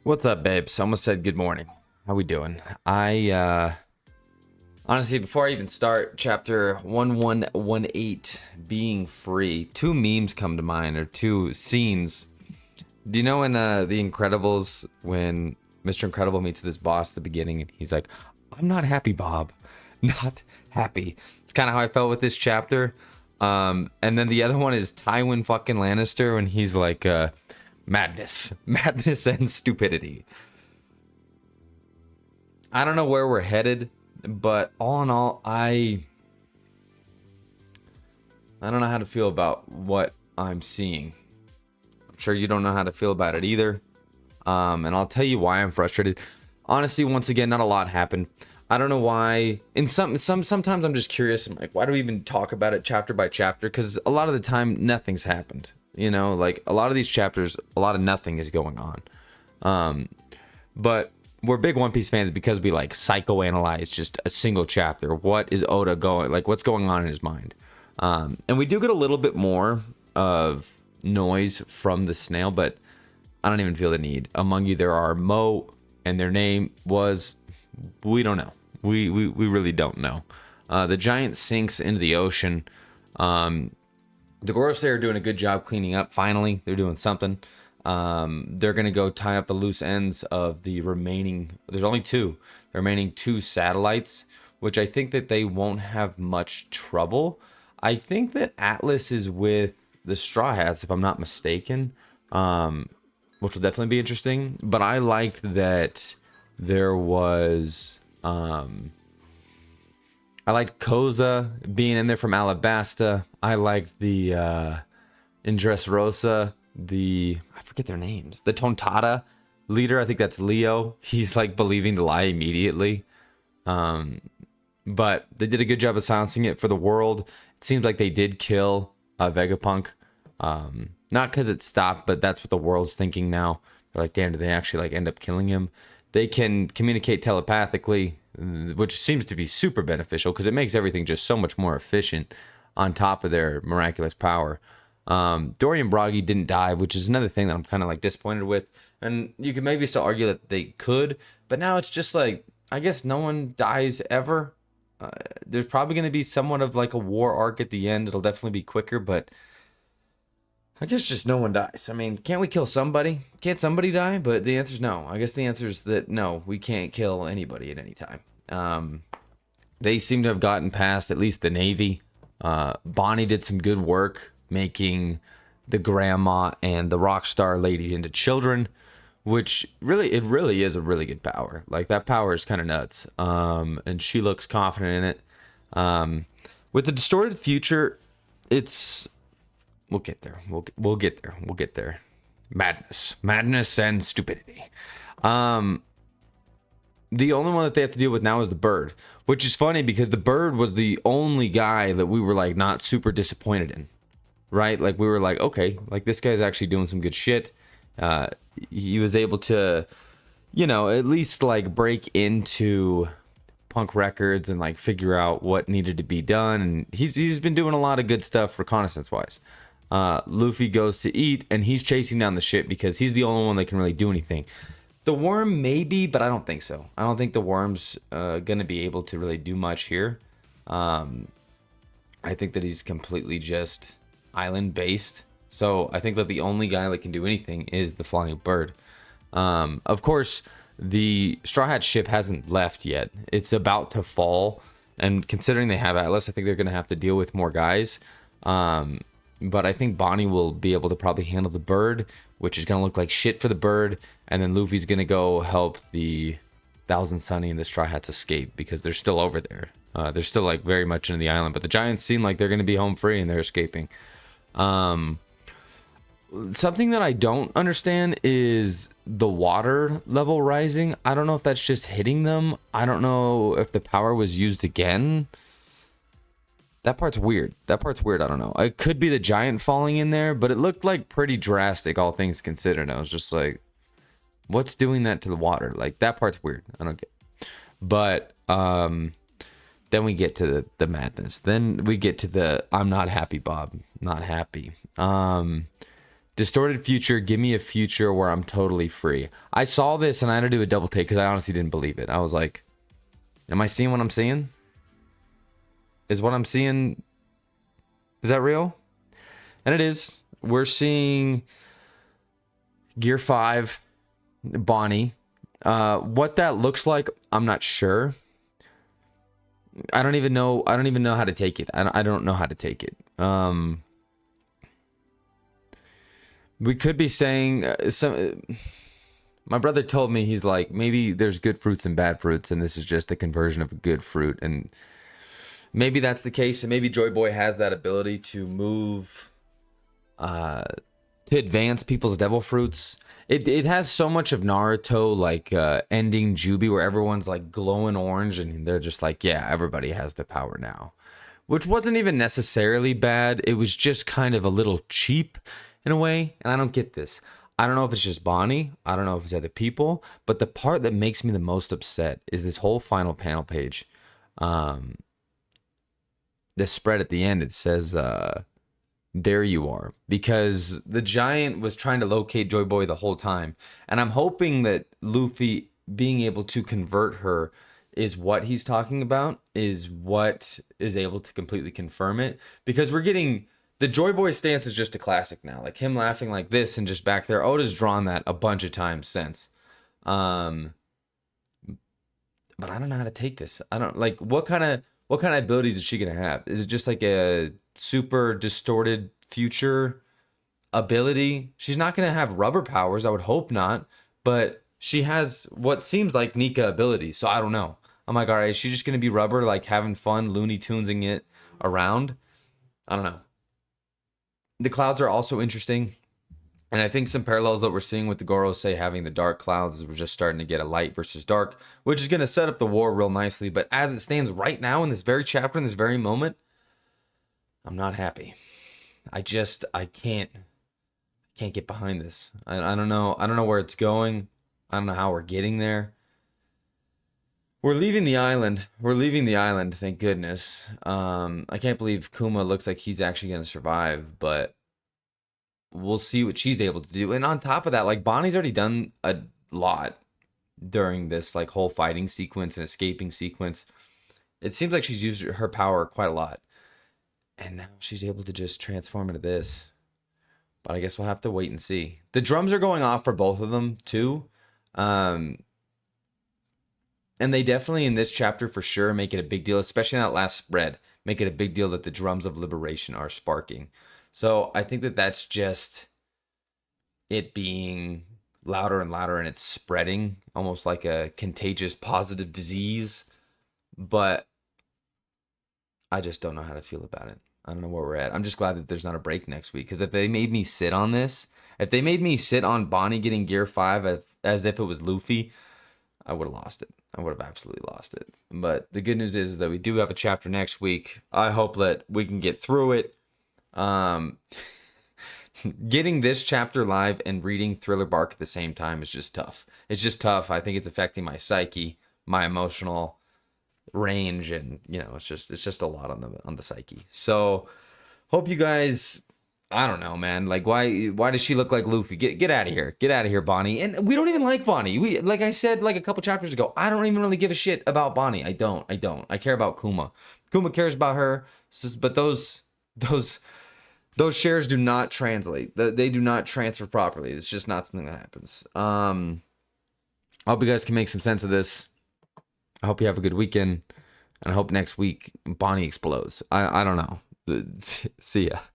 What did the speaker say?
What's up, babes? I almost said good morning. How we doing? I honestly, before I even start chapter 1118, being free, two memes come to mind, or two scenes. Do you know in The Incredibles when Mr. Incredible meets this boss at the beginning and he's like, "I'm not happy, Bob. Not happy." It's kind of how I felt with this chapter. And then the other one is Tywin fucking Lannister when he's like, madness, madness and stupidity. I don't know where we're headed, but all in all, I don't know how to feel about what I'm seeing. I'm sure you don't know how to feel about it either. And I'll tell you why I'm frustrated. Honestly, once again, not a lot happened. I don't know why. In sometimes I'm just curious. I'm like, why do we even talk about it chapter by chapter? Because a lot of the time, nothing's happened. You know, like a lot of these chapters, a lot of nothing is going on. But we're big One Piece fans because we like psychoanalyze just a single chapter. What is Oda going, like what's going on in his mind? And we do get a little bit more of noise from the snail, but I don't even feel the need. Among you, there are Mo, and their name was, we don't know. We really don't know. The giant sinks into the ocean. The Gorosei are doing a good job cleaning up. Finally, they're doing something. They're going to go tie up the loose ends of the remaining, there's only two, the remaining two satellites, which I think that they won't have much trouble. I think that Atlas is with the Straw Hats, if I'm not mistaken, which will definitely be interesting. But I liked that there was, I liked Koza being in there from Alabasta. I liked the Indressrosa, I forget their names. The Tontada leader, I think that's Leo. He's like believing the lie immediately. But they did a good job of silencing it for the world. It seems like they did kill Vegapunk. Not because it stopped, but that's what the world's thinking now. They're like, damn, did they actually like end up killing him? They can communicate telepathically, which seems to be super beneficial because it makes everything just so much more efficient on top of their miraculous power. Dory and Bragi didn't die, which is another thing that I'm kind of like disappointed with. And you could maybe still argue that they could, but now it's just like, I guess no one dies ever. There's probably going to be somewhat of like a war arc at the end. It'll definitely be quicker, but I guess just no one dies. I mean, can't we kill somebody? Can't somebody die? But the answer is no. I guess the answer is that no, we can't kill anybody at any time. They seem to have gotten past at least the Navy. Bonney did some good work making the grandma and the rock star lady into children, which it really is a really good power. Like that power is kind of nuts. And she looks confident in it. With the distorted future, we'll get there. We'll get there. We'll get there. Madness and stupidity. The only one that they have to deal with now is the bird, which is funny because the bird was the only guy that we were like not super disappointed in, right? Like we were like, okay, like this guy's actually doing some good shit. He was able to, at least like break into Punk Records and like figure out what needed to be done. And he's been doing a lot of good stuff reconnaissance wise. Luffy goes to eat and he's chasing down the ship because he's the only one that can really do anything. The worm maybe, but I don't think so. I don't think the worm's gonna be able to really do much here. I think that he's completely just island based. So I think that the only guy that can do anything is the flying bird. Of course, the Straw Hat ship hasn't left yet. It's about to fall, and considering they have Atlas, I think they're gonna have to deal with more guys. But I think Bonney will be able to probably handle the bird, which is going to look like shit for the bird. And then Luffy's going to go help the Thousand Sunny and the Straw Hats escape because they're still over there. They're still like very much in the island, but the giants seem like they're going to be home free and they're escaping. Something that I don't understand is the water level rising. I don't know if that's just hitting them. I don't know if the power was used again. That part's weird. I don't know. It could be the giant falling in there, but it looked like pretty drastic, all things considered. I was just like, what's doing that to the water? Like, that part's weird. I don't get it. But then we get to the madness. Then we get to the I'm not happy, Bob. Not happy. Distorted future, give me a future where I'm totally free. I saw this and I had to do a double take because I honestly didn't believe it. I was like, am I seeing what I'm seeing? Is what I'm seeing, is that real? And it is. We're seeing Gear 5, Bonney. What that looks like, I'm not sure. I don't even know how to take it. I don't know how to take it. We could be saying my brother told me, he's like, maybe there's good fruits and bad fruits, and this is just the conversion of a good fruit. And maybe that's the case, and maybe Joy Boy has that ability to move, to advance people's devil fruits. It has so much of Naruto, like ending Jubi, where everyone's like glowing orange, and they're just like, yeah, everybody has the power now. Which wasn't even necessarily bad. It was just kind of a little cheap in a way, and I don't get this. I don't know if it's just Bonney. I don't know if it's other people. But the part that makes me the most upset is this whole final panel page. The spread at the end, it says, there you are. Because the giant was trying to locate Joy Boy the whole time. And I'm hoping that Luffy being able to convert her is what he's talking about, is what is able to completely confirm it. Because we're getting... The Joy Boy stance is just a classic now. Like him laughing like this and just back there. Oda's drawn that a bunch of times since. But I don't know how to take this. I don't like what kind of abilities is she gonna have? Is it just like a super distorted future ability? She's not gonna have rubber powers. I would hope not. But she has what seems like Nika abilities. So I don't know. I'm like, all right, is she just gonna be rubber, like having fun, Looney Tunesing it around? I don't know. The clouds are also interesting. And I think some parallels that we're seeing with the Gorosei having the dark clouds is we're just starting to get a light versus dark, which is going to set up the war real nicely. But as it stands right now in this very chapter, in this very moment, I'm not happy. I can't get behind this. I don't know. I don't know where it's going. I don't know how we're getting there. We're leaving the island. Thank goodness. I can't believe Kuma looks like he's actually going to survive, but we'll see what she's able to do. And on top of that, like Bonnie's already done a lot during this like whole fighting sequence and escaping sequence. It seems like she's used her power quite a lot. And now she's able to just transform into this. But I guess we'll have to wait and see. The drums are going off for both of them too. And they definitely, in this chapter for sure, make it a big deal, especially in that last spread, make it a big deal that the drums of liberation are sparking. So I think that that's just it being louder and louder, and it's spreading almost like a contagious positive disease. But I just don't know how to feel about it. I don't know where we're at. I'm just glad that there's not a break next week, because if they made me sit on this, if they made me sit on Bonney getting Gear 5 as if it was Luffy, I would have lost it. I would have absolutely lost it. But the good news is that we do have a chapter next week. I hope that we can get through it. Getting this chapter live and reading Thriller Bark at the same time is just tough. It's just tough. I think it's affecting my psyche, my emotional range, and it's just a lot on the psyche. So hope you guys, I don't know, man. Like, why does she look like Luffy? Get out of here. Get out of here, Bonney. And we don't even like Bonney. We, like I said like a couple chapters ago, I don't even really give a shit about Bonney. I don't. I care about Kuma. Kuma cares about her. But those shares do not translate. They do not transfer properly. It's just not something that happens. I hope you guys can make some sense of this. I hope you have a good weekend. And I hope next week Bonney explodes. I don't know. See ya.